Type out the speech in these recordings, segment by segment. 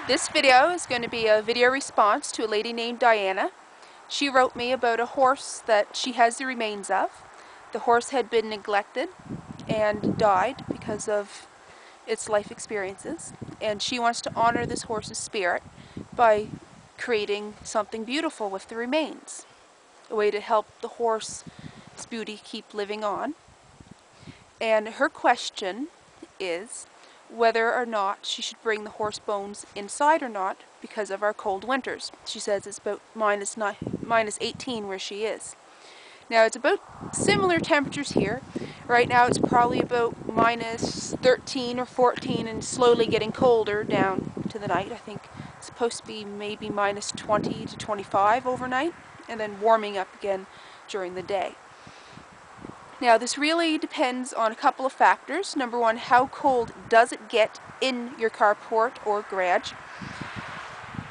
This video is going to be a video response to a lady named Diana. She wrote me about a horse that she has the remains of. The horse had been neglected and died because of its life experiences, and she wants to honor this horse's spirit by creating something beautiful with the remains, a way to help the horse's beauty keep living on. And her question is whether or not she should bring the horse bones inside or not because of our cold winters. She says it's about minus 18 where she is. Now it's about similar temperatures here. Right now it's probably about minus 13 or 14 and slowly getting colder down to the night. I think it's supposed to be maybe minus 20 to 25 overnight and then warming up again during the day. Now this really depends on a couple of factors. Number one, how cold does it get in your carport or garage?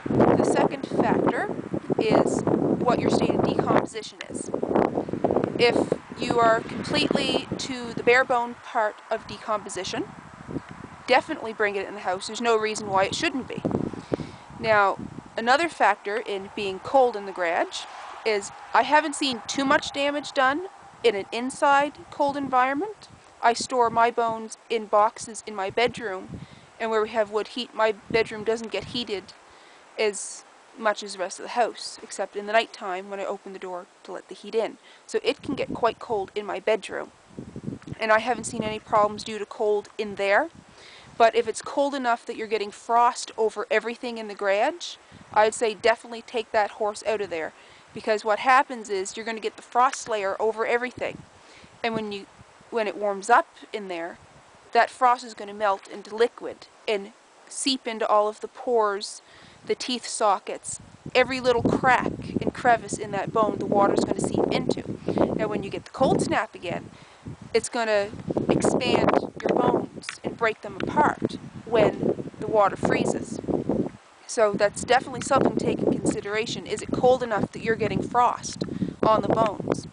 The second factor is what your state of decomposition is. If you are completely to the bare bone part of decomposition, definitely bring it in the house. There's no reason why it shouldn't be. Now, another factor in being cold in the garage is I haven't seen too much damage done in an inside cold environment. I store my bones in boxes in my bedroom, and where we have wood heat, my bedroom doesn't get heated as much as the rest of the house, except in the night time when I open the door to let the heat in. So it can get quite cold in my bedroom, and I haven't seen any problems due to cold in there. But if it's cold enough that you're getting frost over everything in the garage, I'd say definitely take that horse out of there. Because what happens is you're going to get the frost layer over everything. And when it warms up in there, that frost is going to melt into liquid and seep into all of the pores, the teeth sockets, every little crack and crevice in that bone the water is going to seep into. Now when you get the cold snap again, it's going to expand your bones and break them apart when the water freezes. So that's definitely something to take in consideration. Is it cold enough that you're getting frost on the bones?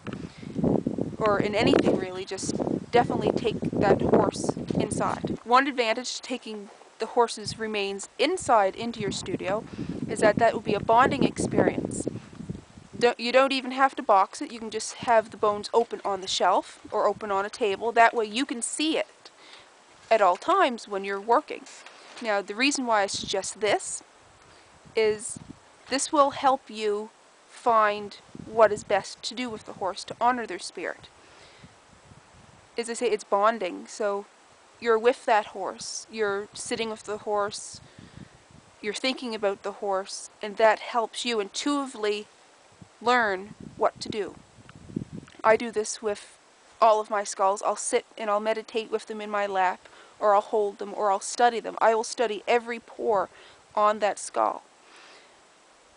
Or in anything really, just definitely take that horse inside. One advantage to taking the horse's remains inside into your studio is that that will be a bonding experience. You don't even have to box it. You can just have the bones open on the shelf or open on a table. That way you can see it at all times when you're working. Now the reason why I suggest this is this will help you find what is best to do with the horse to honor their spirit. As I say, it's bonding, so you're with that horse, you're sitting with the horse, you're thinking about the horse, and that helps you intuitively learn what to do. I do this with all of my skulls. I'll sit and I'll meditate with them in my lap, or I'll hold them, or I'll study them. I will study every pore on that skull.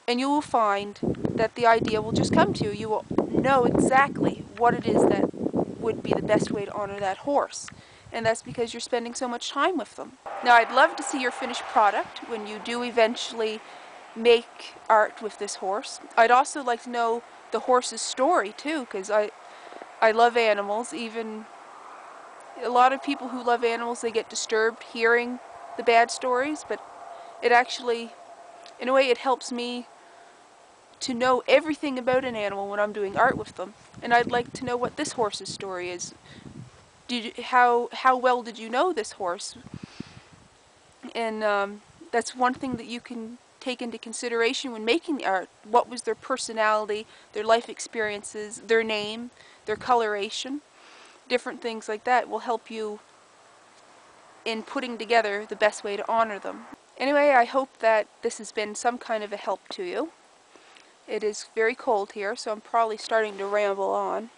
And you will find that the idea will just come to you. You will know exactly what it is that would be the best way to honor that horse. And that's because you're spending so much time with them. Now I'd love to see your finished product when you do eventually make art with this horse. I'd also like to know the horse's story too, because I love animals. Even a lot of people who love animals, they get disturbed hearing the bad stories, but it actually, in a way, it helps me to know everything about an animal when I'm doing art with them. And I'd like to know what this horse's story is. How well did you know this horse? And that's one thing that you can take into consideration when making the art. What was their personality, their life experiences, their name, their coloration? Different things like that will help you in putting together the best way to honor them. Anyway, I hope that this has been some kind of a help to you. It is very cold here, so I'm probably starting to ramble on.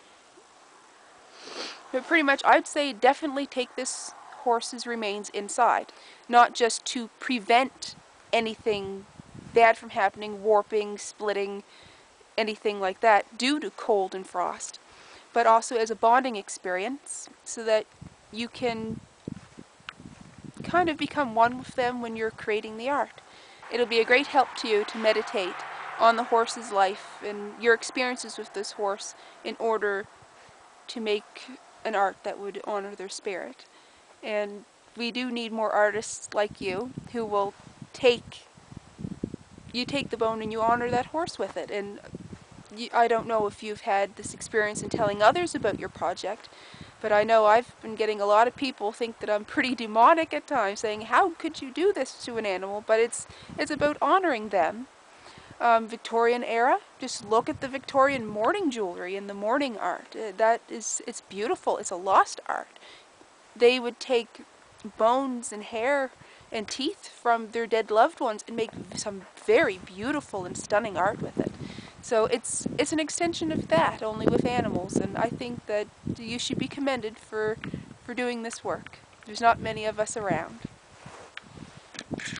But pretty much, I'd say definitely take this horse's remains inside. Not just to prevent anything bad from happening, warping, splitting, anything like that, due to cold and frost, but also as a bonding experience, so that you can kind of become one with them when you're creating the art. It'll be a great help to you to meditate on the horse's life and your experiences with this horse in order to make an art that would honor their spirit. And we do need more artists like you who will take you take the bone and you honor that horse with it. And I don't know if you've had this experience in telling others about your project, but I know I've been getting a lot of people think that I'm pretty demonic at times, saying, how could you do this to an animal? But it's about honoring them. Victorian era, just look at the Victorian mourning jewelry and the mourning art. It's beautiful. It's a lost art. They would take bones and hair and teeth from their dead loved ones and make some very beautiful and stunning art with it. So it's an extension of that, only with animals, and I think that you should be commended for doing this work. There's not many of us around.